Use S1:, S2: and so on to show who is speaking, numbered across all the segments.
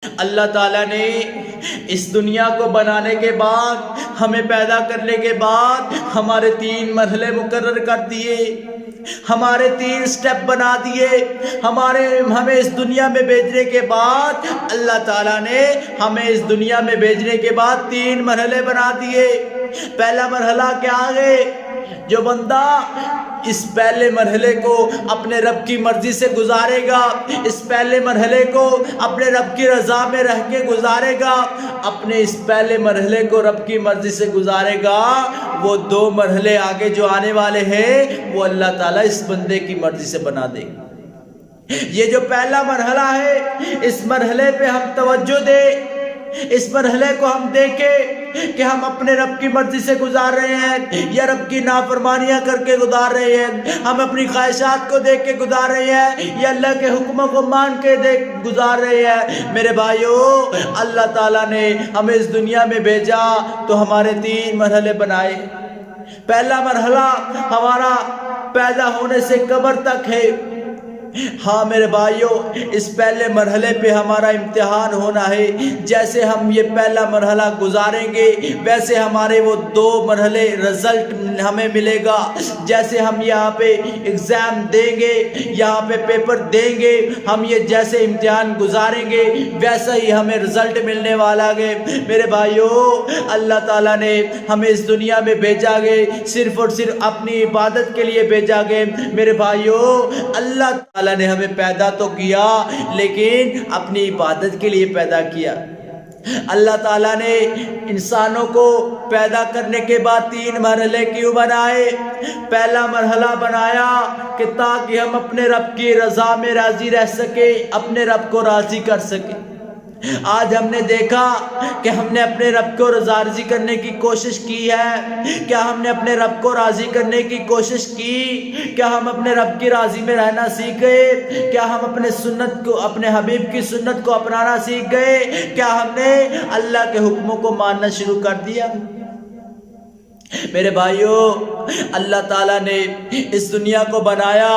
S1: اللہ تعالیٰ نے اس دنیا کو بنانے کے بعد، ہمیں پیدا کرنے کے بعد ہمارے 3 مرحلے مقرر کر دیے، ہمارے 3 سٹیپ بنا دیے۔ ہمیں اس دنیا میں بھیجنے کے بعد اللہ تعالیٰ نے ہمیں اس دنیا میں بھیجنے کے بعد 3 مرحلے بنا دیے۔ پہلا مرحلہ کیا ہے؟ جو بندہ اس پہلے مرحلے کو اپنے رب کی مرضی سے گزارے گا، اس پہلے مرحلے کو اپنے رب کی رضا میں رہ کے گزارے گا، اپنے اس پہلے مرحلے کو رب کی مرضی سے گزارے گا، وہ 2 مرحلے آگے جو آنے والے ہیں وہ اللہ تعالیٰ اس بندے کی مرضی سے بنا دے گا۔ یہ جو پہلا مرحلہ ہے، اس مرحلے پہ ہم توجہ دیں، اس مرحلے کو ہم دیکھیں کہ ہم اپنے رب کی مرضی سے گزار رہے ہیں یا رب کی نافرمانیاں کر کے گزار رہے ہیں، ہم اپنی خواہشات کو دیکھ کے گزار رہے ہیں یا اللہ کے حکموں کو مان کے گزار رہے ہیں۔ میرے بھائیو، اللہ تعالیٰ نے ہمیں اس دنیا میں بھیجا تو ہمارے 3 مرحلے بنائے۔ پہلا مرحلہ ہمارا پیدا ہونے سے قبر تک ہے۔ ہاں میرے بھائیو، اس پہلے مرحلے پہ ہمارا امتحان ہونا ہے۔ جیسے ہم یہ پہلا مرحلہ گزاریں گے ویسے ہمارے وہ 2 مرحلے رزلٹ ہمیں ملے گا۔ جیسے ہم یہاں پہ ایگزام دیں گے، یہاں پہ پیپر دیں گے، ہم یہ جیسے امتحان گزاریں گے ویسا ہی ہمیں رزلٹ ملنے والا ہے۔ میرے بھائیو، اللہ تعالیٰ نے ہمیں اس دنیا میں بھیجا گے صرف اور صرف اپنی عبادت کے لیے بھیجا گے۔ میرے بھائیو، اللہ نے ہمیں پیدا تو کیا لیکن اپنی عبادت کے لیے پیدا کیا۔ اللہ تعالیٰ نے انسانوں کو پیدا کرنے کے بعد 3 مرحلے کیوں بنائے؟ پہلا مرحلہ بنایا کہ تاکہ ہم اپنے رب کی رضا میں راضی رہ سکیں، اپنے رب کو راضی کر سکیں۔ آج ہم نے دیکھا کہ ہم نے اپنے رب کو راضی کرنے کی کوشش کی ہے۔ کیا ہم نے اپنے رب کو راضی کرنے کی کوشش کی؟ کیا ہم اپنے رب کی راضی میں رہنا سیکھ گئے؟ کیا ہم اپنے حبیب کی سنت کو اپنانا سیکھ گئے؟ کیا ہم نے اللہ کے حکموں کو ماننا شروع کر دیا؟ میرے بھائیو، اللہ تعالیٰ نے اس دنیا کو بنایا،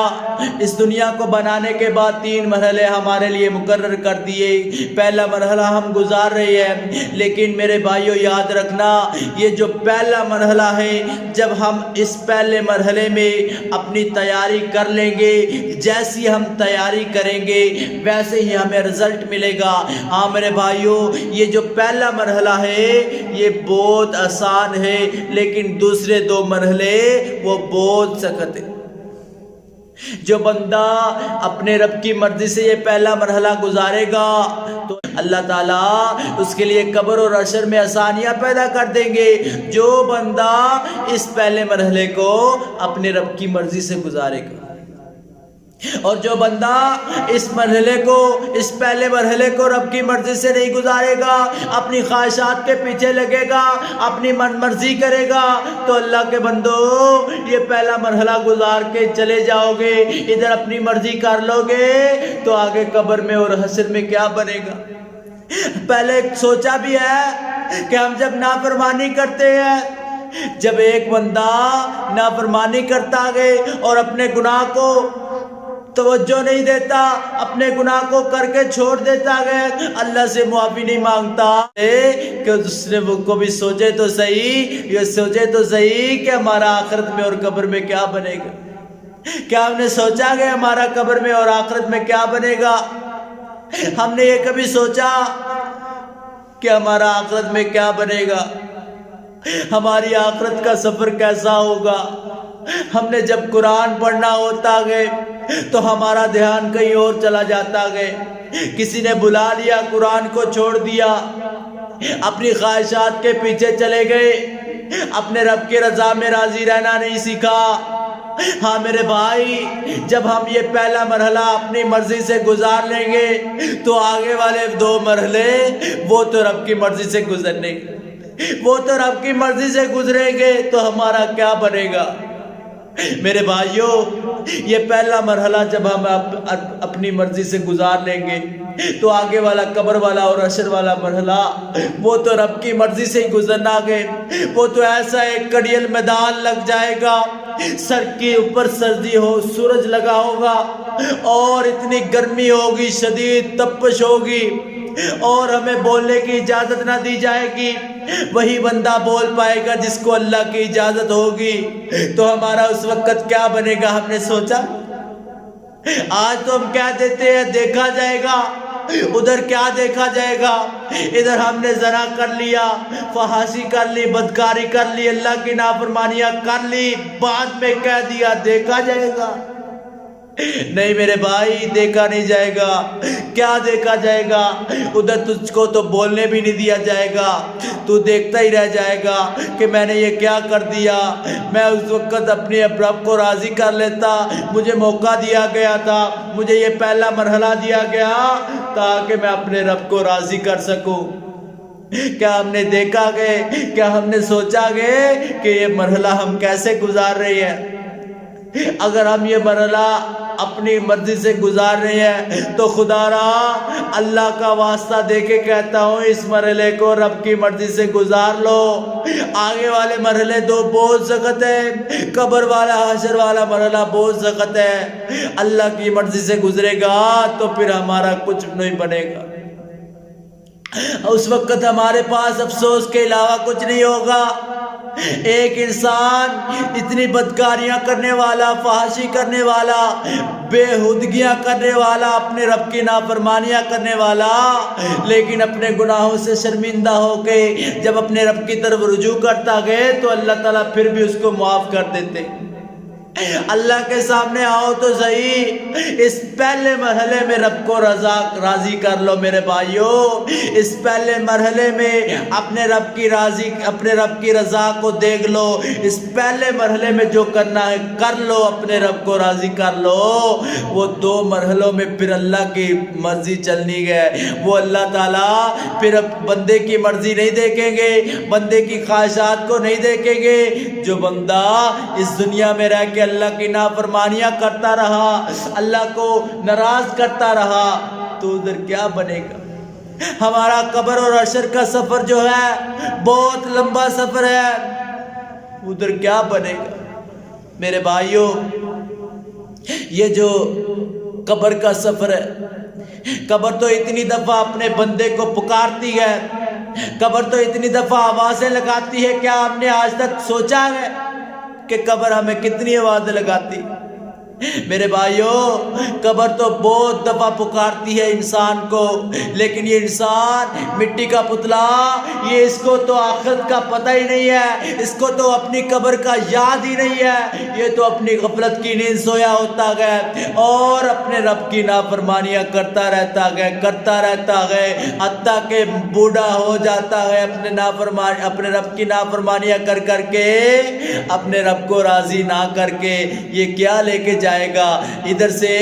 S1: اس دنیا کو بنانے کے بعد 3 مرحلے ہمارے لیے مقرر کر دیے۔ پہلا مرحلہ ہم گزار رہے ہیں، لیکن میرے بھائیو یاد رکھنا، یہ جو پہلا مرحلہ ہے، جب ہم اس پہلے مرحلے میں اپنی تیاری کر لیں گے، جیسی ہم تیاری کریں گے ویسے ہی ہمیں رزلٹ ملے گا۔ ہاں میرے بھائیو، یہ جو پہلا مرحلہ ہے یہ بہت آسان ہے، لیکن دوسرے 2 مرحلے وہ بہت سخت ہے۔ جو بندہ اپنے رب کی مرضی سے یہ پہلا مرحلہ گزارے گا تو اللہ تعالیٰ اس کے لیے قبر اور حشر میں آسانیاں پیدا کر دیں گے۔ جو بندہ اس پہلے مرحلے کو اپنے رب کی مرضی سے گزارے گا، اور جو بندہ اس پہلے مرحلے کو رب کی مرضی سے نہیں گزارے گا، اپنی خواہشات کے پیچھے لگے گا، اپنی من مرضی کرے گا، تو اللہ کے بندو یہ پہلا مرحلہ گزار کے چلے جاؤ گے، ادھر اپنی مرضی کر لو گے تو آگے قبر میں اور حشر میں کیا بنے گا؟ پہلے سوچا بھی ہے کہ ہم جب نافرمانی کرتے ہیں، جب ایک بندہ نافرمانی کرتا گئے اور اپنے گناہ کو توجہ نہیں دیتا، اپنے گناہ کو کر کے چھوڑ دیتا گیا، اللہ سے معافی نہیں مانگتا کہ دوسرے کو بھی سوچے تو صحیح کہ ہمارا آخرت میں اور قبر میں کیا بنے گا۔ کیا ہم نے سوچا کہ ہمارا قبر میں اور آخرت میں کیا بنے گا؟ ہم نے یہ کبھی سوچا کہ ہمارا آخرت میں کیا بنے گا، ہماری آخرت کا سفر کیسا ہوگا؟ ہم نے جب قرآن پڑھنا ہوتا گئے تو ہمارا دھیان کہیں اور چلا جاتا گئے، کسی نے بلا لیا، قرآن کو چھوڑ دیا، اپنی خواہشات کے پیچھے چلے گئے، اپنے رب کی رضا میں راضی رہنا نہیں سیکھا۔ ہاں میرے بھائی، جب ہم یہ پہلا مرحلہ اپنی مرضی سے گزار لیں گے تو آگے والے 2 مرحلے وہ تو رب کی مرضی سے گزرنے گے، وہ تو رب کی مرضی سے گزریں گے تو ہمارا کیا بنے گا؟ میرے بھائیو، یہ پہلا مرحلہ جب ہم اپنی مرضی سے گزار لیں گے تو آگے والا قبر والا اور حشر والا مرحلہ وہ تو رب کی مرضی سے ہی گزرنا گے۔ وہ تو ایسا ایک کڑیل میدان لگ جائے گا، سر کے اوپر سردی ہو، سورج لگا ہوگا اور اتنی گرمی ہوگی، شدید تپش ہوگی، اور ہمیں بولنے کی اجازت نہ دی جائے گی، وہی بندہ بول پائے گا جس کو اللہ کی اجازت ہوگی۔ تو ہمارا اس وقت کیا بنے گا؟ ہم نے سوچا؟ آج تو ہم کہہ دیتے ہیں دیکھا جائے گا، ادھر کیا دیکھا جائے گا؟ ادھر ہم نے زنا کر لیا، فحاشی کر لی، بدکاری کر لی، اللہ کی نافرمانیاں کر لی، بعد میں کہہ دیا دیکھا جائے گا۔ نہیں میرے بھائی، دیکھا نہیں جائے گا۔ کیا دیکھا جائے گا؟ ادھر تجھ کو تو بولنے بھی نہیں دیا جائے گا، تو دیکھتا ہی رہ جائے گا کہ میں نے یہ کیا کر دیا۔ میں اس وقت اپنے رب کو راضی کر لیتا، مجھے موقع دیا گیا تھا، مجھے یہ پہلا مرحلہ دیا گیا تاکہ میں اپنے رب کو راضی کر سکوں۔ کیا ہم نے دیکھا گے؟ کیا ہم نے سوچا گے کہ یہ مرحلہ ہم کیسے گزار رہے ہیں؟ اگر ہم یہ مرحلہ اپنی مرضی سے گزار رہے ہیں تو خدا را اللہ کا واسطہ دے کے کہتا ہوں اس مرحلے کو رب کی مرضی سے گزار لو۔ آگے والے مرحلے تو بہت سخت ہے، قبر والا حشر والا مرحلہ بہت سخت ہے۔ اللہ کی مرضی سے گزرے گا تو پھر ہمارا کچھ نہیں بنے گا۔ اس وقت ہمارے پاس افسوس کے علاوہ کچھ نہیں ہوگا۔ ایک انسان اتنی بدکاریاں کرنے والا، فحاشی کرنے والا، بےہودگیاں کرنے والا، اپنے رب کی نافرمانیاں کرنے والا، لیکن اپنے گناہوں سے شرمندہ ہو کے جب اپنے رب کی طرف رجوع کرتا گئے تو اللہ تعالیٰ پھر بھی اس کو معاف کر دیتے۔ اللہ کے سامنے آؤ تو صحیح، اس پہلے مرحلے میں رب کو راضی کر لو میرے بھائیوں۔ اس پہلے مرحلے میں اپنے رب کی رضا کو دیکھ لو۔ اس پہلے مرحلے میں جو کرنا ہے کر لو، اپنے رب کو راضی کر لو۔ وہ دو مرحلوں میں پھر اللہ کی مرضی چلنی ہے۔ وہ اللہ تعالیٰ پھر بندے کی مرضی نہیں دیکھیں گے، بندے کی خواہشات کو نہیں دیکھیں گے۔ جو بندہ اس دنیا میں رہ کے اللہ کی نافرمانیاں کرتا رہا، اللہ کو ناراض کرتا رہا، تو ادھر کیا بنے گا؟ ہمارا قبر اور حشر کا سفر جو ہے بہت لمبا سفر ہے، ادھر کیا بنے گا؟ میرے بھائیوں، یہ جو قبر کا سفر ہے، قبر تو اتنی دفعہ اپنے بندے کو پکارتی ہے، قبر تو اتنی دفعہ آوازیں لگاتی ہے۔ کیا ہم نے آج تک سوچا ہے کہ قبر ہمیں کتنی آوازیں لگاتی؟ میرے بھائیوں، قبر تو بہت دفعہ پکارتی ہے انسان کو، لیکن یہ انسان مٹی کا پتلا، یہ اس کو تو آخرت کا پتہ ہی نہیں ہے، اس کو تو اپنی قبر کا یاد ہی نہیں ہے۔ یہ تو اپنی غفلت کی نیند سویا ہوتا گیا اور اپنے رب کی نافرمانیاں کرتا رہتا گیا، حتیٰ کہ بوڑھا ہو جاتا ہے اپنے رب کی نافرمانیاں کر کے، اپنے رب کو راضی نہ کر کے۔ یہ کیا لے کے جائے گا؟ ادھر سے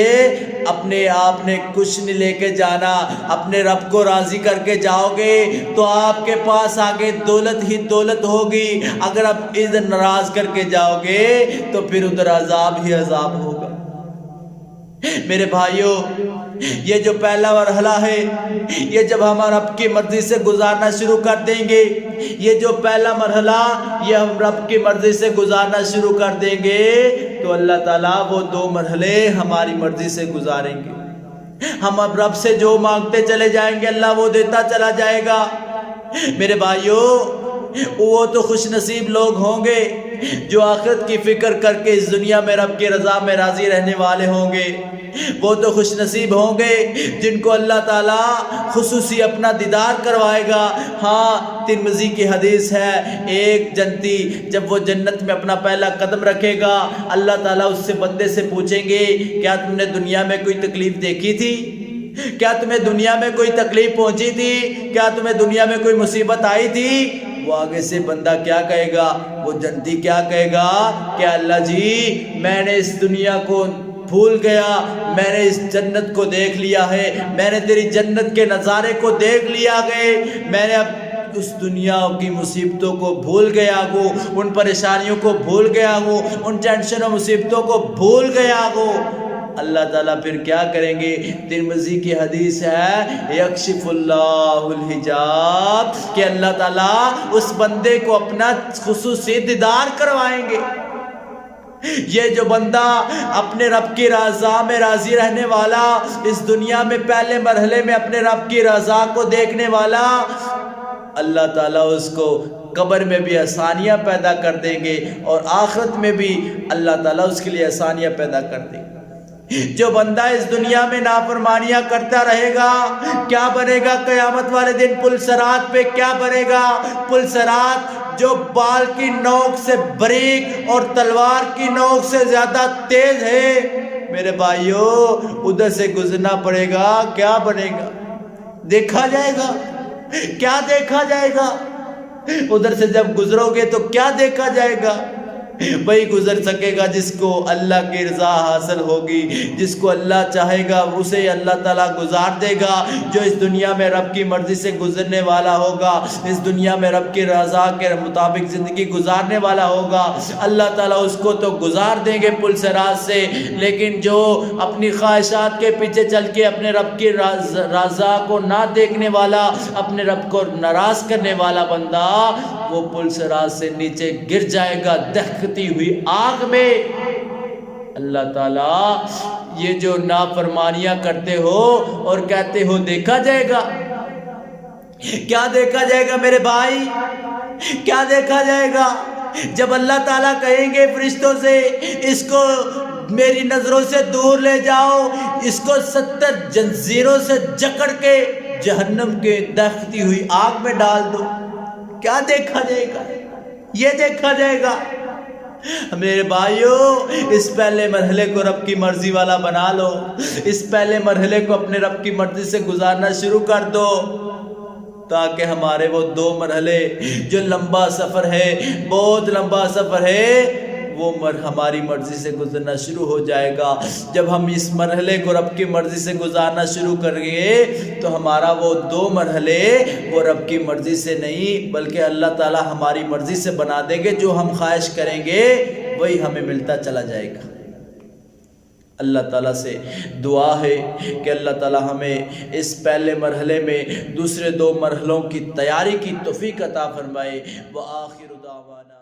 S1: اپنے آپ نے کچھ نہیں لے کے جانا۔ اپنے رب کو راضی کر کے جاؤ گے تو آپ کے پاس آگے دولت ہی دولت ہوگی، اگر آپ ادھر ناراض کر کے جاؤ گے تو پھر ادھر عذاب ہی عذاب ہوگا۔ میرے بھائیوں، یہ جو پہلا مرحلہ ہے، یہ جب ہم رب کی مرضی سے گزارنا شروع کر دیں گے، یہ جو پہلا مرحلہ یہ ہم رب کی مرضی سے گزارنا شروع کر دیں گے تو اللہ تعالیٰ وہ دو مرحلے ہماری مرضی سے گزاریں گے۔ ہم اب رب سے جو مانگتے چلے جائیں گے اللہ وہ دیتا چلا جائے گا۔ میرے بھائیوں، وہ تو خوش نصیب لوگ ہوں گے جو آخرت کی فکر کر کے اس دنیا میں رب کی رضا میں راضی رہنے والے ہوں گے۔ وہ تو خوش نصیب ہوں گے جن کو اللہ تعالیٰ خصوصی اپنا دیدار کروائے گا۔ ہاں، ترمذی کی حدیث ہے، ایک جنتی جب وہ جنت میں اپنا پہلا قدم رکھے گا، اللہ تعالیٰ اس سے بندے سے پوچھیں گے کیا تم نے دنیا میں کوئی تکلیف دیکھی تھی؟ کیا تمہیں دنیا میں کوئی تکلیف پہنچی تھی؟ کیا تمہیں دنیا میں کوئی مصیبت آئی تھی؟ وہ آگے سے بندہ کیا کہے گا؟ وہ جنتی کیا کہے گا کہ اللہ جی، میں نے اس دنیا کو بھول گیا، میں نے اس جنت کو دیکھ لیا ہے، میں نے تیری جنت کے نظارے کو دیکھ لیا گئے، میں نے اب اس دنیا کی مصیبتوں کو بھول گیا ہوں، ان پریشانیوں کو بھول گیا ہوں، ان ٹینشن و مصیبتوں کو بھول گیا ہوں۔ اللہ تعالیٰ پھر کیا کریں گے؟ ترمذی کی حدیث ہے، یکشف اللہ الحجاب، کہ اللہ تعالیٰ اس بندے کو اپنا خصوصی دیدار کروائیں گے۔ یہ جو بندہ اپنے رب کی رضا میں راضی رہنے والا، اس دنیا میں پہلے مرحلے میں اپنے رب کی رضا کو دیکھنے والا، اللہ تعالیٰ اس کو قبر میں بھی آسانیاں پیدا کر دیں گے اور آخرت میں بھی اللہ تعالیٰ اس کے لیے آسانیاں پیدا کر دیں گے۔ جو بندہ اس دنیا میں نافرمانیاں کرتا رہے گا، کیا بنے گا قیامت والے دن؟ پل صراط پہ کیا بنے گا؟ پل صراط جو بال کی نوک سے باریک اور تلوار کی نوک سے زیادہ تیز ہے، میرے بھائیو ادھر سے گزرنا پڑے گا، کیا بنے گا؟ دیکھا جائے گا، کیا دیکھا جائے گا؟ ادھر سے جب گزرو گے تو کیا دیکھا جائے گا؟ وہی گزر سکے گا جس کو اللہ کی رضا حاصل ہوگی، جس کو اللہ چاہے گا اسے اللہ تعالیٰ گزار دے گا۔ جو اس دنیا میں رب کی مرضی سے گزرنے والا ہوگا، اس دنیا میں رب کی رضا کے مطابق زندگی گزارنے والا ہوگا، اللہ تعالیٰ اس کو تو گزار دیں گے پل صراط سے۔ لیکن جو اپنی خواہشات کے پیچھے چل کے اپنے رب کی رضا کو نہ دیکھنے والا، اپنے رب کو ناراض کرنے والا بندہ، وہ پل صراط سے نیچے گر جائے گا دہکتی ہوئی آگ میں۔ اللہ تعالیٰ یہ جو نافرمانیاں کرتے ہو اور کہتے ہو دیکھا جائے گا، کیا دیکھا جائے گا میرے بھائی؟ کیا دیکھا جائے گا؟ جب اللہ تعالیٰ کہیں گے فرشتوں سے اس کو میری نظروں سے دور لے جاؤ، اس کو 70 جنزیروں سے جکڑ کے جہنم کے دہکتی ہوئی آگ میں ڈال دو، کیا دیکھا جائے گا؟ یہ دیکھا جائے گا۔ میرے بھائیو اس پہلے مرحلے کو رب کی مرضی والا بنا لو، اس پہلے مرحلے کو اپنے رب کی مرضی سے گزارنا شروع کر دو، تاکہ ہمارے وہ 2 مرحلے جو لمبا سفر ہے، بہت لمبا سفر ہے، وہ ہماری مرضی سے گزرنا شروع ہو جائے گا۔ جب ہم اس مرحلے کو رب کی مرضی سے گزارنا شروع کریں گے تو ہمارا وہ 2 مرحلے وہ رب کی مرضی سے نہیں بلکہ اللہ تعالیٰ ہماری مرضی سے بنا دیں گے۔ جو ہم خواہش کریں گے وہی ہمیں ملتا چلا جائے گا۔ اللہ تعالیٰ سے دعا ہے کہ اللہ تعالیٰ ہمیں اس پہلے مرحلے میں دوسرے 2 مرحلوں کی تیاری کی توفیق عطا فرمائے۔ وآخر دعوانا